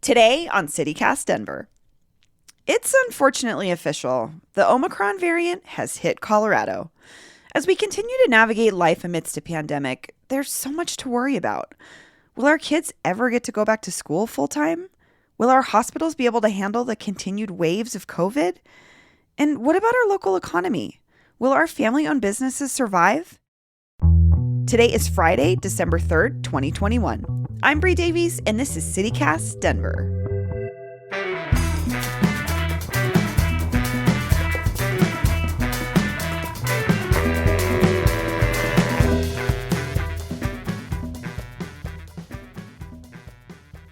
Today on CityCast Denver. It's unfortunately official. The Omicron variant has hit Colorado. As we continue to navigate life amidst a pandemic, there's so much to worry about. Will our kids ever get to go back to school full time? Will our hospitals be able to handle the continued waves of COVID? And what about our local economy? Will our family owned businesses survive? Today is Friday, December 3rd, 2021. I'm Bree Davies, and this is CityCast Denver.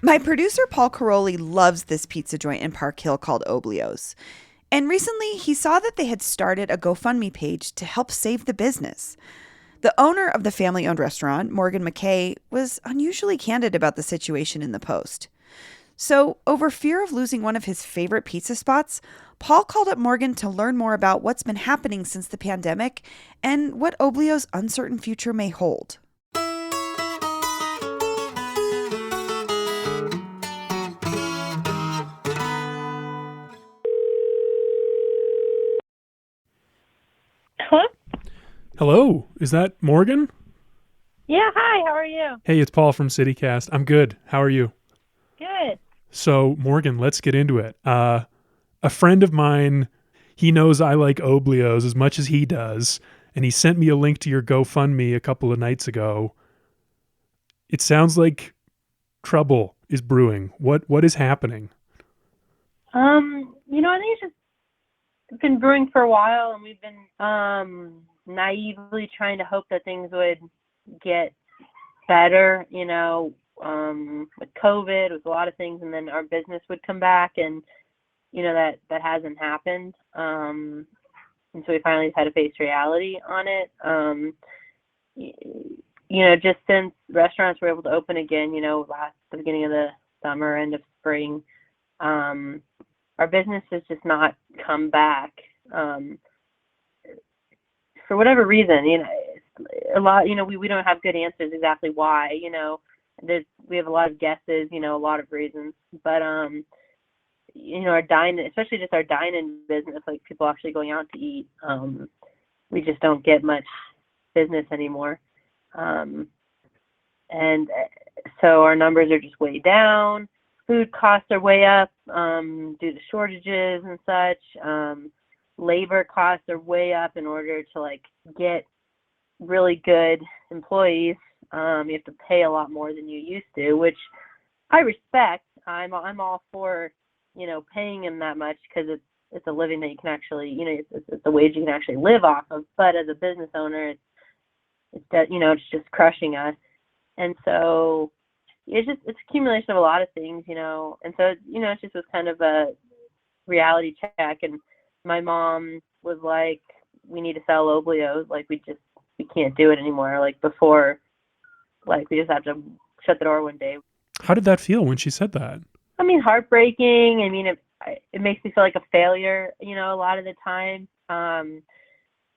My producer, Paul Caroli, loves this pizza joint in Park Hill called Oblio's. And recently, he saw that they had started a GoFundMe page to help save the business. The owner of the family-owned restaurant, Morgan McKay, was unusually candid about the situation in the post. So, over fear of losing one of his favorite pizza spots, Paul called up Morgan to learn more about what's been happening since the pandemic and what Oblio's uncertain future may hold. Hello? Hello, is that Morgan? Yeah, hi, how are you? Hey, it's Paul from CityCast. I'm good. How are you? Good. So, Morgan, let's get into it. A friend of mine, he knows I like Oblios as much as he does, and he sent me a link to your GoFundMe a couple of nights ago. It sounds like trouble is brewing. What is happening? I think it's been brewing for a while, and we've been naively trying to hope that things would get better, with COVID, with a lot of things, and then our business would come back, and that hasn't happened. And so we finally had to face reality on it. Just since restaurants were able to open again, the beginning of the summer, end of spring, our business has just not come back. For whatever reason, a lot, we don't have good answers exactly why, we have a lot of guesses, a lot of reasons, but, our especially just our dine-in business, like people actually going out to eat, we just don't get much business anymore. And so our numbers are just way down. Food costs are way up due to shortages and such. Labor costs are way up in order to get really good employees. You have to pay a lot more than you used to, which I respect. I'm all for paying them that much because it's a living that you can actually it's a wage you can actually live off of. But as a business owner, it's just crushing us. And so it's accumulation of a lot of things, and so it just was kind of a reality check. And my mom was like, we need to sell Oblio's, we can't do it anymore. Before, we just have to shut the door one day. How did that feel when she said that? I mean, heartbreaking. I mean, it makes me feel like a failure, a lot of the time,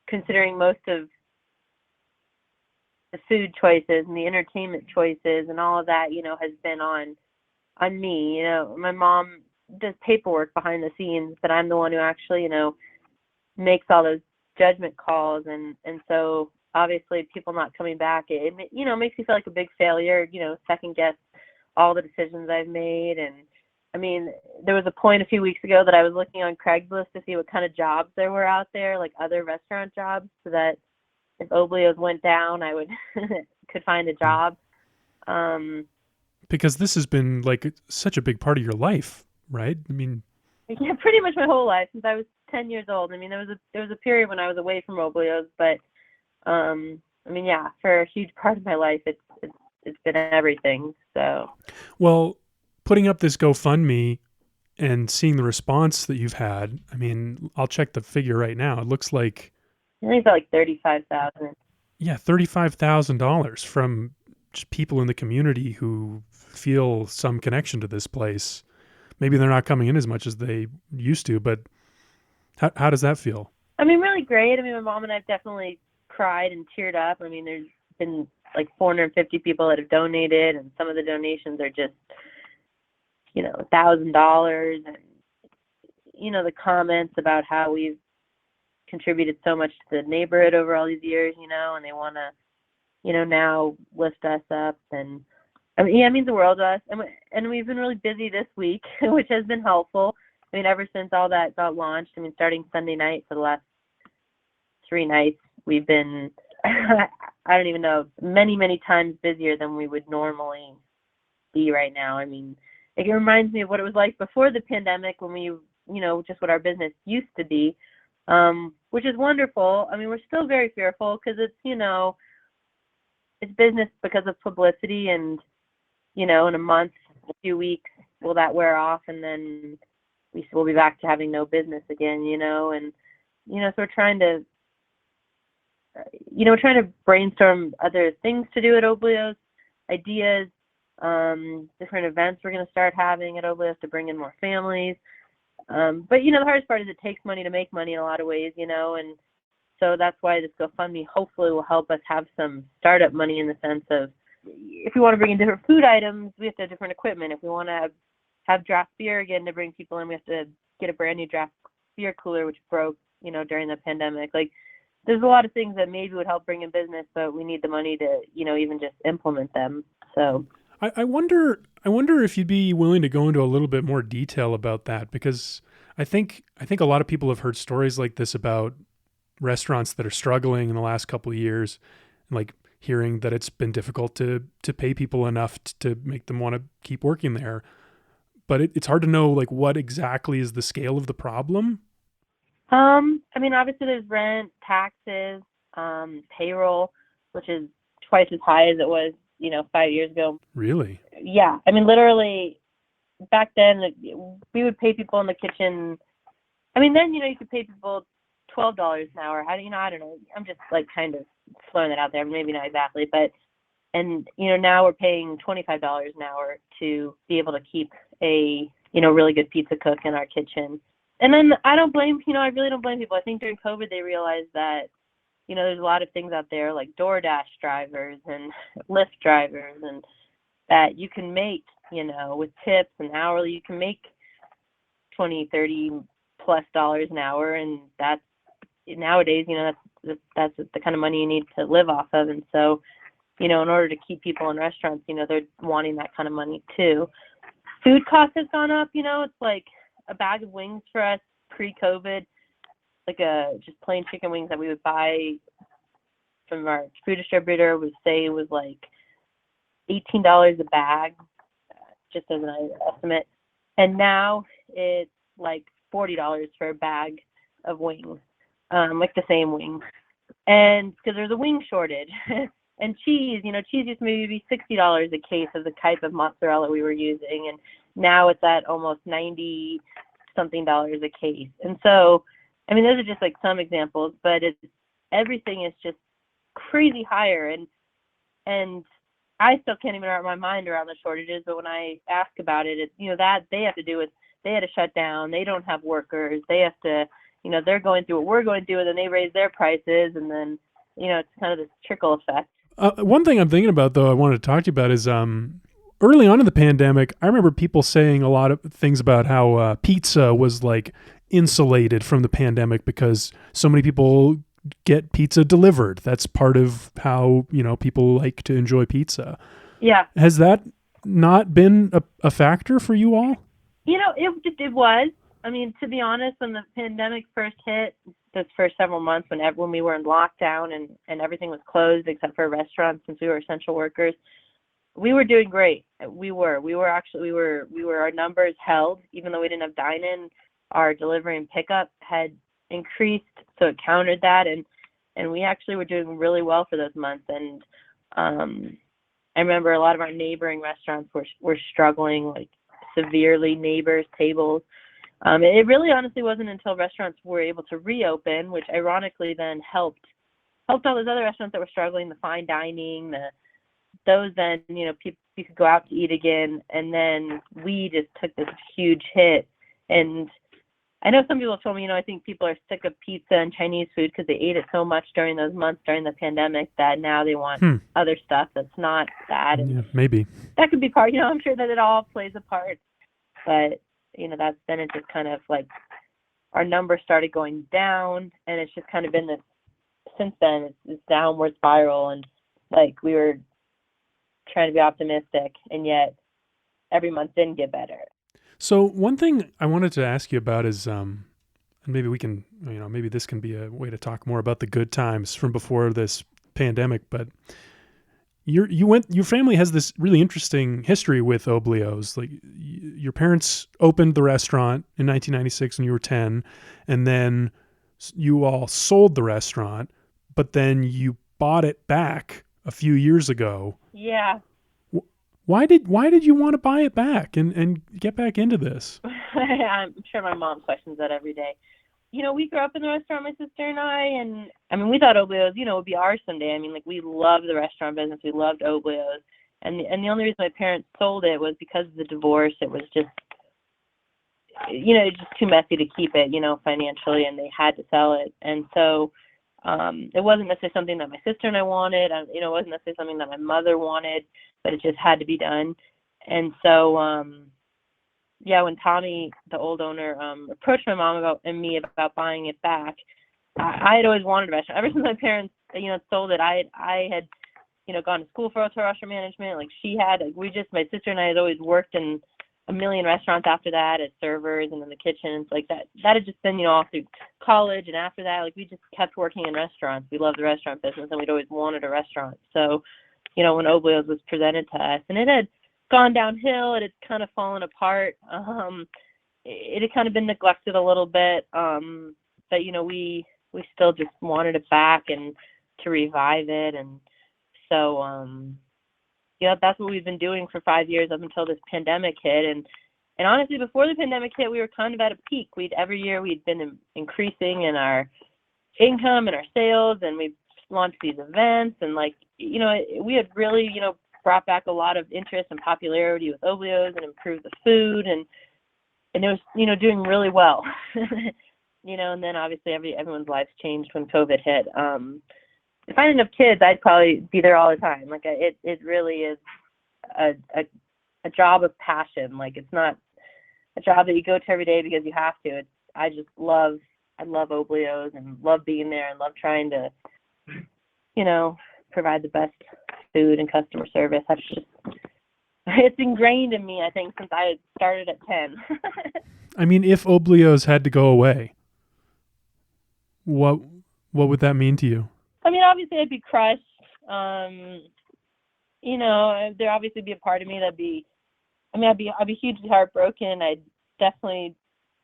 considering most of the food choices and the entertainment choices and all of that, has been on me. My mom does paperwork behind the scenes, but I'm the one who actually, makes all those judgment calls. And so obviously people not coming back, it makes you feel like a big failure, second guess all the decisions I've made. And I mean, there was a point a few weeks ago that I was looking on Craigslist to see what kind of jobs there were out there, like other restaurant jobs, so that if Oblio's went down, I would could find a job. Because this has been such a big part of your life, right? I mean, yeah, pretty much my whole life since I was 10 years old. I mean, there was a period when I was away from Oblio's, but for a huge part of my life, it's been everything. So, well, putting up this GoFundMe and seeing the response that you've had, I mean, I'll check the figure right now. It looks like I think it's $35,000. Yeah, $35,000 from just people in the community who feel some connection to this place. Maybe they're not coming in as much as they used to, but how does that feel? I mean, really great. I mean, my mom and I have definitely cried and teared up. I mean, there's been 450 people that have donated, and some of the donations are just $1,000, and the comments about how we've contributed so much to the neighborhood over all these years, and they want to, now lift us up. And I mean, it means the world to us. And we've been really busy this week, which has been helpful. I mean, ever since all that got launched, I mean, starting Sunday night for the last 3 nights, we've been, I don't even know, many, many times busier than we would normally be right now. I mean, it reminds me of what it was like before the pandemic when we, just what our business used to be, which is wonderful. I mean, we're still very fearful because it's, it's business because of publicity, and, in a month, a few weeks, will that wear off, and then we'll be back to having no business again, and, so we're trying to, brainstorm other things to do at Oblios, ideas, different events we're going to start having at Oblios to bring in more families. But, the hardest part is it takes money to make money in a lot of ways, and so that's why this GoFundMe hopefully will help us have some startup money, in the sense of, if we want to bring in different food items, we have to have different equipment. If we want to have draft beer again to bring people in, we have to get a brand new draft beer cooler, which broke, during the pandemic. Like, there's a lot of things that maybe would help bring in business, but we need the money to, even just implement them. So I wonder if you'd be willing to go into a little bit more detail about that, because I think a lot of people have heard stories like this about restaurants that are struggling in the last couple of years, like hearing that it's been difficult to pay people enough to make them want to keep working there. But it's hard to know, like, what exactly is the scale of the problem. I mean, obviously there's rent, taxes, payroll, which is twice as high as it was, 5 years ago. Really? Yeah. I mean, literally back then we would pay people in the kitchen. I mean, then, you could pay people $12 an hour. How do I don't know. I'm just like kind of throwing that out there. Maybe not exactly, but, and, now we're paying $25 an hour to be able to keep a, really good pizza cook in our kitchen. And then I don't blame, I really don't blame people. I think during COVID, they realized that, there's a lot of things out there like DoorDash drivers and Lyft drivers, and that you can make, with tips and hourly, you can make $20, $30+ an hour. And that's nowadays, that's the kind of money you need to live off of. And so, in order to keep people in restaurants, they're wanting that kind of money too. Food costs has gone up, it's like a bag of wings for us pre-COVID, like just plain chicken wings that we would buy from our food distributor would say it was like $18 a bag, just as an estimate. And now it's like $40 for a bag of wings, like the same wings. And because there's a wing shortage. And cheese, cheese used to maybe be $60 a case of the type of mozzarella we were using. And now it's at almost $90-something a case. And so, I mean, those are just like some examples, but everything is just crazy higher. And I still can't even wrap my mind around the shortages, but when I ask about it, it's, that they have to do with, they had to shut down. They don't have workers. They have to, they're going through what we're going through, and then they raise their prices. And then, it's kind of this trickle effect. One thing I'm thinking about, though, I wanted to talk to you about is early on in the pandemic, I remember people saying a lot of things about how pizza was like insulated from the pandemic because so many people get pizza delivered. That's part of how, people like to enjoy pizza. Yeah. Has that not been a factor for you all? It was. I mean, to be honest, when the pandemic first hit, those first several months when we were in lockdown and everything was closed except for restaurants, since we were essential workers, we were doing great. We were our numbers held, even though we didn't have dine-in, our delivery and pickup had increased, so it countered that, and we actually were doing really well for those months. And I remember a lot of our neighboring restaurants were struggling, like severely, neighbors, tables. It really honestly wasn't until restaurants were able to reopen, which ironically then helped all those other restaurants that were struggling, the fine dining, those then, people, you could go out to eat again. And then we just took this huge hit. And I know some people told me, I think people are sick of pizza and Chinese food because they ate it so much during those months during the pandemic that now they want other stuff that's not that. And yeah, maybe. That could be part, I'm sure that it all plays a part. But, that's then it just kind of like our numbers started going down, and it's just kind of been this, since then, it's downward spiral, and like we were trying to be optimistic, and yet every month didn't get better. So one thing I wanted to ask you about is, and maybe we can, maybe this can be a way to talk more about the good times from before this pandemic, but your family has this really interesting history with Oblio's. Like your parents opened the restaurant in 1996 when you were 10, and then you all sold the restaurant, but then you bought it back a few years ago. Yeah. Why did you want to buy it back and get back into this? I'm sure my mom questions that every day. We grew up in the restaurant, my sister and I we thought Oblio's, would be ours someday. We loved the restaurant business. We loved Oblio's. And the only reason my parents sold it was because of the divorce. It was just, it's just too messy to keep it, financially, and they had to sell it. And so it wasn't necessarily something that my sister and I wanted. It wasn't necessarily something that my mother wanted, but it just had to be done. And so, when Tommy, the old owner, approached my mom and me about buying it back, I had always wanted a restaurant. Ever since my parents, sold it, I had, gone to school for hotel restaurant management. Like she had, my sister and I had always worked in a million restaurants after that as servers and in the kitchens. Like that had just been, all through college. And after that, we just kept working in restaurants. We loved the restaurant business, and we'd always wanted a restaurant. So, when Oblio's was presented to us, and it had gone downhill, it had kind of fallen apart. It had kind of been neglected a little bit. But, we still just wanted it back and to revive it. And so, that's what we've been doing for 5 years up until this pandemic hit. And honestly, before the pandemic hit, we were kind of at a peak. Every year we'd been increasing in our income and our sales, and we launched these events, and we had really, brought back a lot of interest and popularity with Oblio's and improved the food, and it was, doing really well. And then obviously everyone's lives changed when COVID hit. If I didn't have kids, I'd probably be there all the time. It really is a job of passion. It's not a job that you go to every day because you have to. I love Oblio's and love being there and love trying to, provide the best food and customer service. It's ingrained in me, I think, since I started at 10. If Oblio's had to go away, what would that mean to you? Obviously I'd be crushed. There'd obviously be a part of me I'd be hugely heartbroken. I'd definitely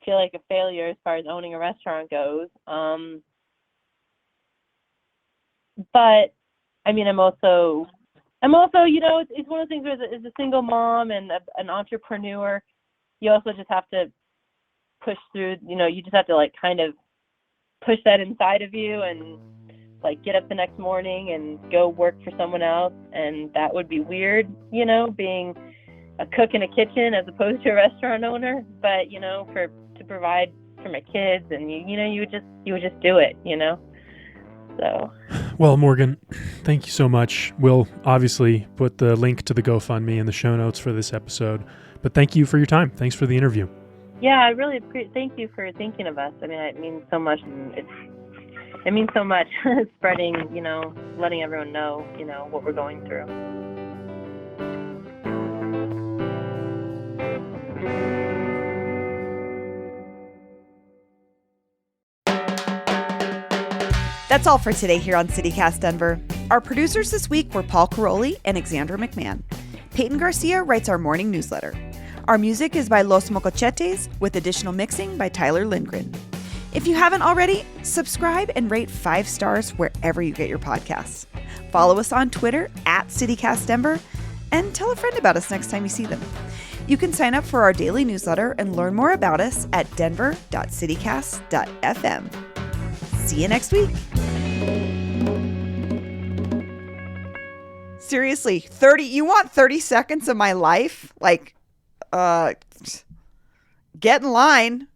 feel like a failure as far as owning a restaurant goes. But I'm also, it's one of the things where as a single mom and an entrepreneur, you also just have to push through, you just have to kind of push that inside of you and get up the next morning and go work for someone else. And that would be weird, being a cook in a kitchen as opposed to a restaurant owner. But, to provide for my kids, and you would just do it, So. Well, Morgan, thank you so much. We'll obviously put the link to the GoFundMe in the show notes for this episode, but thank you for your time. Thanks for the interview. Yeah, I really thank you for thinking of us. It means so much, and it means so much spreading, letting everyone know, what we're going through. That's all for today here on CityCast Denver. Our producers this week were Paul Caroli and Alexandra McMahon. Peyton Garcia writes our morning newsletter. Our music is by Los Mocochetes, with additional mixing by Tyler Lindgren. If you haven't already, subscribe and rate 5 stars wherever you get your podcasts. Follow us on Twitter @CityCastDenver, and tell a friend about us next time you see them. You can sign up for our daily newsletter and learn more about us at denver.citycast.fm. See you next week. Seriously, you want 30 seconds of my life? Get in line.